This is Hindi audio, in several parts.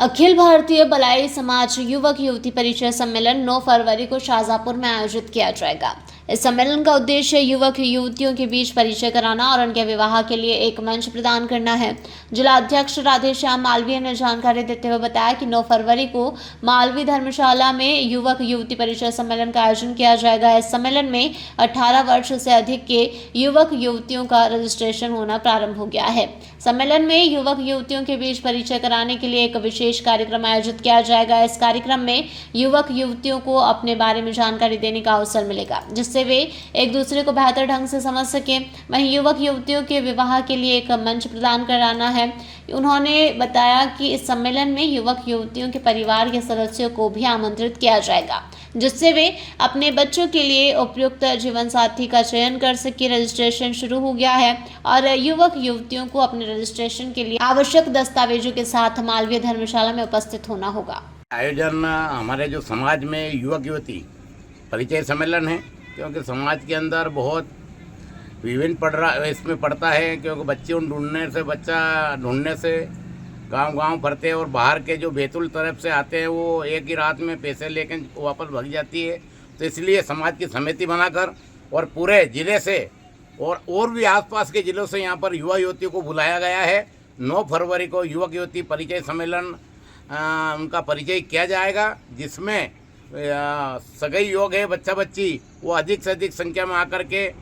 अखिल भारतीय बलाई समाज युवक युवती परिचय सम्मेलन 9 फरवरी को शाहजहाँपुर में आयोजित किया जाएगा। इस सम्मेलन का उद्देश्य युवक युवतियों के बीच परिचय कराना और उनके विवाह के लिए एक मंच प्रदान करना है। जिला अध्यक्ष राधेश्याम मालवीय ने जानकारी देते हुए बताया कि 9 फरवरी को मालवी धर्मशाला में युवक युवती परिचय सम्मेलन का आयोजन किया जाएगा। इस सम्मेलन में 18 वर्ष से अधिक के युवक युवतियों का रजिस्ट्रेशन होना प्रारंभ हो गया है। सम्मेलन में युवक युवतियों के बीच परिचय कराने के लिए एक विशेष कार्यक्रम आयोजित किया जाएगा। इस कार्यक्रम में युवक युवतियों को अपने बारे में जानकारी देने का अवसर मिलेगा, जिससे वे एक दूसरे को बेहतर ढंग से समझ सकें। वहीं युवक युवतियों के विवाह के लिए एक मंच प्रदान कराना है। उन्होंने बताया कि इस सम्मेलन में युवक युवतियों के परिवार के सदस्यों को भी आमंत्रित किया जाएगा, जिससे वे अपने बच्चों के लिए उपयुक्त जीवन साथी का चयन कर सके। रजिस्ट्रेशन शुरू हो गया है और युवक युवतियों को अपने रजिस्ट्रेशन के लिए आवश्यक दस्तावेजों के साथ मालवीय धर्मशाला में उपस्थित होना होगा। आयोजन हमारे जो समाज में युवक युवती परिचय सम्मेलन है, क्योंकि समाज के अंदर बहुत विभिन्न इसमें पड़ता है, क्योंकि बच्चा ढूंढने से गांव भरते हैं और बाहर के जो बैतूल तरफ से आते हैं वो एक ही रात में पैसे लेकर वापस भाग जाती है। तो इसलिए समाज की समिति बनाकर और पूरे ज़िले से और भी आसपास के ज़िलों से यहाँ पर युवा युवतियों को बुलाया गया है। 9 फरवरी को युवक युवती परिचय सम्मेलन उनका परिचय किया जाएगा, जिसमें सगाई योग है, बच्चा बच्ची वो अधिक से अधिक संख्या में आकर के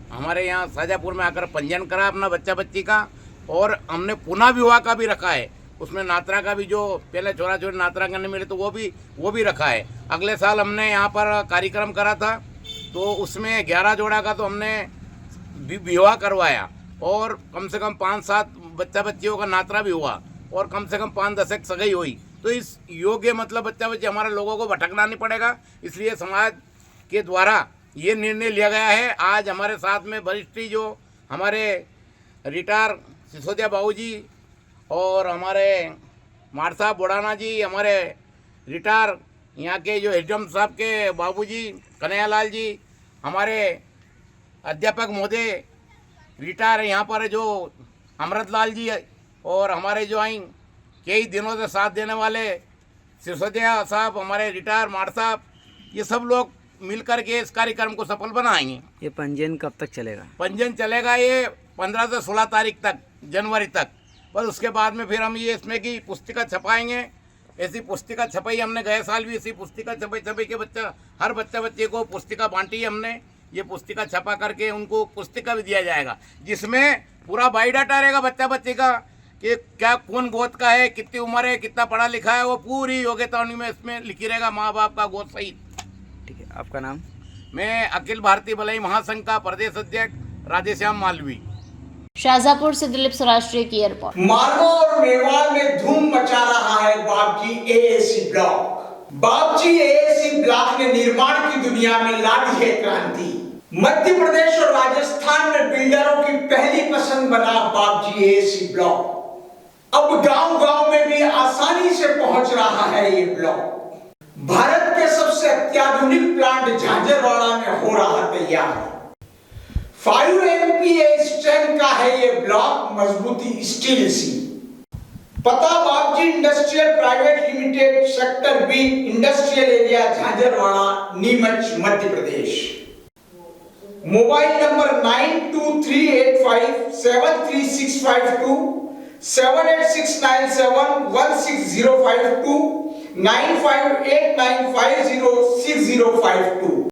हमारे यहाँ शाहजहाँपुर में आकर पंजीयन करा अपना बच्चा बच्ची का। और हमने पुनः विवाह का भी रखा है, उसमें नात्रा का भी, जो पहले छोरा छोरी नात्रा करने मिले तो वो भी रखा है। अगले साल हमने यहाँ पर कार्यक्रम करा था तो उसमें 11 जोड़ा का तो हमने विवाह करवाया और कम से कम 5-7 बच्चा बच्चियों का नात्रा भी हुआ और कम से कम 5-10 सगाई हुई। तो इस योग्य मतलब बच्चा बच्चे हमारे लोगों को भटकना नहीं पड़ेगा, इसलिए समाज के द्वारा ये निर्णय लिया गया है। आज हमारे साथ में वरिष्ठ जो हमारे रिटायर सिसोदिया बाबूजी और हमारे मार साहब बुढ़ाना जी, हमारे रिटायर यहाँ के जो एचएम साहब के बाबूजी कन्हैयालाल जी, हमारे अध्यापक महोदय रिटायर यहाँ पर जो अमृतलाल जी, और हमारे जो आई कई दिनों से साथ देने वाले सिसोदिया साहब, हमारे रिटायर मार साहब, ये सब लोग मिलकर के इस कार्यक्रम को सफल बनाएंगे। ये पंजीयन कब तक चलेगा? पंजीयन चलेगा ये 15 से 16 तारीख तक, जनवरी तक। बस उसके बाद में फिर हम ये इसमें की पुस्तिका छपाएंगे। ऐसी पुस्तिका छपाई हमने गए साल भी ऐसी पुस्तिका छपाई के हर बच्चा बच्चे को पुस्तिका बांटी है हमने। ये पुस्तिका छपा करके उनको पुस्तिका भी दिया जाएगा, जिसमें पूरा बायोडाटा रहेगा बच्चा बच्चे का कि क्या कौन गोद का है, कितनी उम्र है, कितना पढ़ा लिखा है, वो पूरी योग्यता में इसमें लिखी रहेगा, माँ बाप का गोद सहित। ठीक है, आपका नाम? मैं अखिल भारतीय बलाई महासंघ का प्रदेश अध्यक्ष राधेश्याम मालवी। शाहजहाँपुर से दिलीप सौराष्ट्र की रिपोर्ट। मालवा और मेवाड़ में धूम मचा रहा है Bapji AAC block. Bapji AAC block ने निर्माण की दुनिया में ला दी है क्रांति। मध्य प्रदेश और राजस्थान में बिल्डरों की पहली पसंद बना बापजी एएसी ब्लॉक। अब गांव-गांव में भी आसानी से पहुंच रहा है ये ब्लॉक। भारत के सबसे अत्याधुनिक प्लांट झांझरवाड़ा में हो रहा तैयार। 5 MPa स्ट्रेंथ का है ये ब्लॉक, मजबूती स्टील सी। पता Bapji industrial private limited, sector B, industrial area, Jhanjharwada, Neemuch, Madhya Pradesh. Mobile number 9238573652, 78697160529, 9589506052।